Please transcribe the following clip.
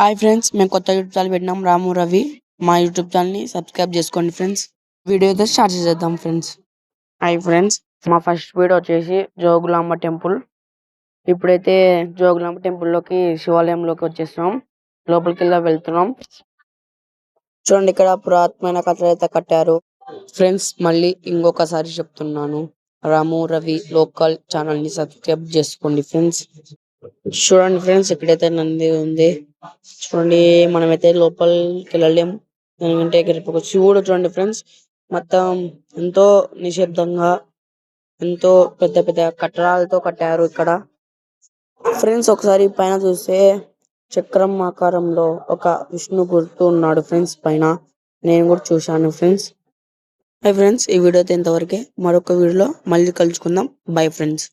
Hi friends, మేము కొత్త YouTube channel పెట్టినాం రాము రవి. మా యూట్యూబ్ ఛానల్ని సబ్స్క్రైబ్ చేసుకోండి ఫ్రెండ్స్. వీడియో అయితే స్టార్ట్ చేద్దాం ఫ్రెండ్స్. హాయ్ ఫ్రెండ్స్, మా ఫస్ట్ వీడియో వచ్చేసి జోగులాంబ టెంపుల్. ఇప్పుడైతే జోగులాంబ టెంపుల్లోకి శివాలయంలోకి వచ్చేస్తున్నాం. లోపలికి వెళ్తున్నాం. చూడండి, ఇక్కడ పురాతనమైన కథలు అయితే కట్టారు ఫ్రెండ్స్. మళ్ళీ ఇంకొకసారి చెప్తున్నాను, రాము రవి లోకల్ ఛానల్ని సబ్స్క్రైబ్ చేసుకోండి ఫ్రెండ్స్. చూడండి ఫ్రెండ్స్, ఇక్కడైతే నంది ఉంది. చూడండి, మనమైతే లోపలికి వెళ్ళలేం, ఎందుకంటే ఇక్కడ శివుడు చూడండి ఫ్రెండ్స్. మొత్తం ఎంతో నిశ్శబ్దంగా, ఎంతో పెద్ద పెద్ద కట్టడాలతో కట్టారు ఇక్కడ ఫ్రెండ్స్. ఒకసారి పైన చూస్తే చక్రం ఆకారంలో ఒక విష్ణు గుర్తు ఉన్నాడు ఫ్రెండ్స్ పైన. నేను కూడా చూశాను ఫ్రెండ్స్. హై ఫ్రెండ్స్, ఈ వీడియో అయితే ఇంతవరకే. మరొక వీడియోలో మళ్ళీ కలుసుకుందాం. Bye friends.